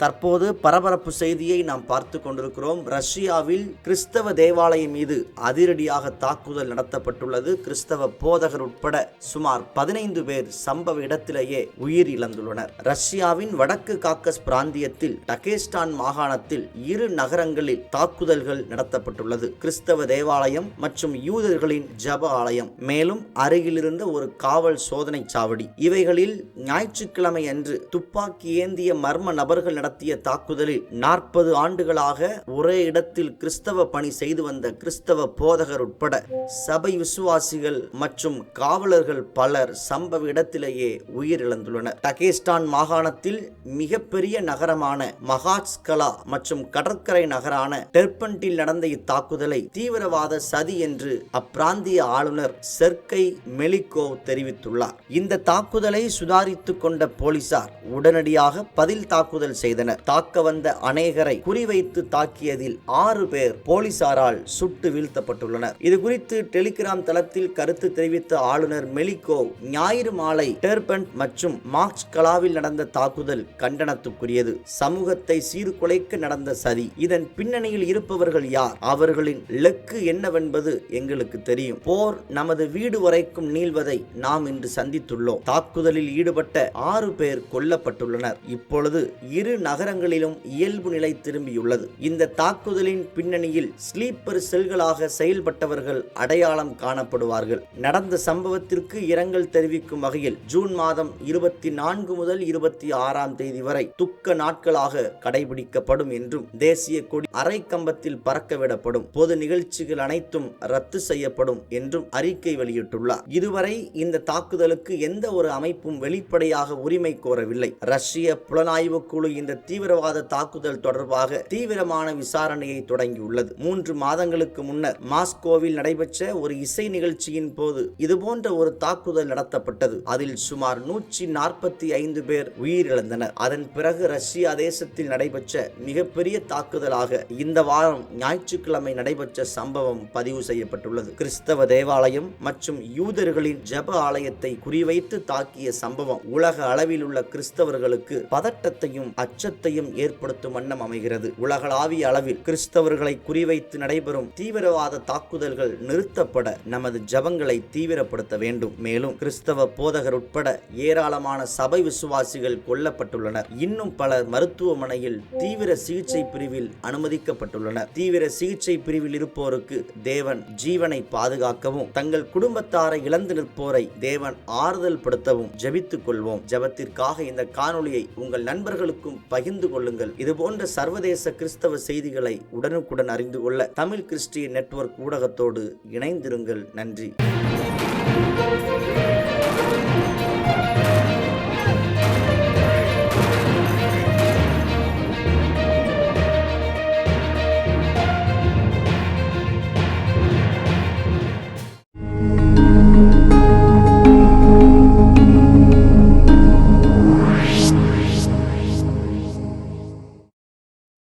தற்போது பரபரப்பு செய்தியை நாம் பார்த்து கொண்டிருக்கிறோம். ரஷ்யாவில் கிறிஸ்தவ தேவாலயம் மீது அதிரடியாக தாக்குதல் நடத்தப்பட்டுள்ளது. கிறிஸ்தவ போதகர் உட்பட சுமார் 15 பேர் சம்பவ இடத்திலேயே உயிர் இழந்துள்ளனர். ரஷ்யாவின் வடக்கு காக்கஸ் பிராந்தியத்தில் டகேஸ்டான் மாகாணத்தில் 2 நகரங்களில் தாக்குதல்கள் நடத்தப்பட்டுள்ளது. கிறிஸ்தவ தேவாலயம் மற்றும் யூதர்களின் ஜப ஆலயம், மேலும் அருகிலிருந்த ஒரு காவல் சோதனை சாவடி. இவைகளில் ஞாயிற்றுக்கிழமை அன்று துப்பாக்கி ஏந்திய மர்ம நபர்கள் நடத்திய தாக்குதலில் 40 ஆண்டுகளாக ஒரே இடத்தில் கிறிஸ்தவ பணி செய்து வந்த கிறிஸ்தவ போதகர் உட்பட சபை விசுவாசிகள் மற்றும் காவலர்கள் பலர் சம்பவ இடத்திலேயே உயிரிழந்துள்ளனர். டகேஸ்டான் மாகாணத்தில் மிகப்பெரிய நகரமான மகாட்ஸ்கலா மற்றும் கடற்கரை நகரான டெர்பன்ட்டில் நடந்த இத்தாக்குதலை தீவிரவாத சதி என்று அப்பிராந்திய ஆளுநர் செர்கை மெலிகோவ் தெரிவித்துள்ளார். இந்த தாக்குதலை சுதாரித்துக் கொண்ட போலீசார் உடனடியாக பதில் தாக்குதல் செய்தனர். தாக்க வந்த அநேகரை குறிவைத்து தாக்கியதில் 6 பேர் போலீசாரால் சுட்டு வீழ்த்தப்பட்டுள்ளனர். இது குறித்து டெலிகிராம் தளத்தில் கருத்து தெரிவித்த ஆளுநர் மெலிகோவ், ஞாயிறு மாலை டெர்பன்ட் மற்றும் மாக்ஸ்கலாவில் நடந்த தாக்குதல் கண்டனத்துக்குரியது. சமூகத்தை சீர்குலைக்க நடந்த சதி. இதன் பின்னணியில் இருப்பவர்கள் யார்? அவர்களின் இலக்கு என்னவென்பது எங்களுக்கு தெரியும். போர் நமது வீடு வரைக்கும் நீள்வதை நாம் இன்று சந்தித்துள்ளோம். தாக்குதலில் ஈடுபட்ட 6 பேர் கொல்லப்பட்டுள்ளனர். இப்பொழுது 2 நகரங்களிலும் இயல்பு நிலை திரும்பியுள்ளது. இந்த தாக்குதலின் பின்னணியில் ஸ்லீப்பர் செல்களாக செயல்பட்டவர்கள் அடையாளம் காணப்படுவார்கள். நடந்த சம்பவத்திற்கு இரங்கல் தெரிவிக்கும் வகையில் ஜூன் மாதம் 24 முதல் 26ஆம் தேதி வரை துக்க நாட்களாக கடைபிடிக்கப்படும் என்றும் தேசிய கொடி அரை கம்பத்தில் பறக்கவிடப்படும், பொது நிகழ்ச்சிகள் அனைத்தும் ரத்து செய்யப்படும் என்றும் அறிக்கை வெளியிட்டுள்ளார். இதுவரை இந்த தாக்குதலுக்கு எந்த ஒரு அமைப்பும் வெளிப்படையாக உரிமை கோரவில்லை. ரஷ்ய புலனாய்வு குழு இந்த தீவிரவாத தாக்குதல் தொடர்பாக தீவிரமான விசாரணையை தொடங்கியுள்ளது. 3 மாதங்களுக்கு முன்னர் மாஸ்கோவில் நடைபெற்ற ஒரு இசை நிகழ்ச்சியின் போது இதுபோன்ற ஒரு தாக்குதல் நடத்தப்பட்டது. அதில் சுமார் 145 பேர் உயிரிழந்தனர். அதன் பிறகு ரஷ்யா தேசத்தில் நடைபெற்ற மிகப்பெரிய தாக்குதலாக இந்த வாரம் ஞாயிற்றுக்கிழமை நடைபெற்ற சம்பவம் பதிவு செய்யப்பட்டுள்ளது. கிறிஸ்தவ தேவாலயம் மற்றும் யூதர்களின் ஜப ஆலயத்தை குறிவைத்து தாக்கிய சம்பவம் உலக அளவில் உள்ள கிறிஸ்தவர்களுக்கு பதட்டத்தையும் அச்சத்தையும் ஏற்படுத்தும் வண்ணம் அமைகிறது. உலகளாவிய அளவில் கிறிஸ்தவர்களை குறிவைத்து நடைபெறும் தீவிரவாத தாக்குதல்கள் நிறுத்தப்பட நமது ஜபங்களை தீவிரப்படுத்த வேண்டும். மேலும் கிறிஸ்தவ போதகர் உட்பட ஏராளமான சபை விசுவாசிகள் கொல்லப்பட்டுள்ளனர். இன்னும் பலர் மருத்துவமனையில் தீவிர சிகிச்சை பிரிவில் அனுமதிக்கப்பட்டுள்ளனர். தீவிர சிகிச்சை பிரிவில் இருப்போருக்கு தேவன் ஜீவனை பாதுகாக்கவும், தங்கள் குடும்பத்தாரை இழந்து நிற்போரை தேவன் ஆறுதல் படுத்தவும் ஜெபித்துக் கொள்வோம். ஜெபத்திற்காக இந்த காணொளியை உங்கள் நண்பர்களுக்கும் பகிர்ந்து கொள்ளுங்கள். இதுபோன்ற சர்வதேச கிறிஸ்தவ செய்திகளை உடனுக்குடன் அறிந்து கொள்ள தமிழ் கிறிஸ்டியன் நெட்வொர்க் ஊடகத்தோடு இணைந்திருங்கள். நன்றி.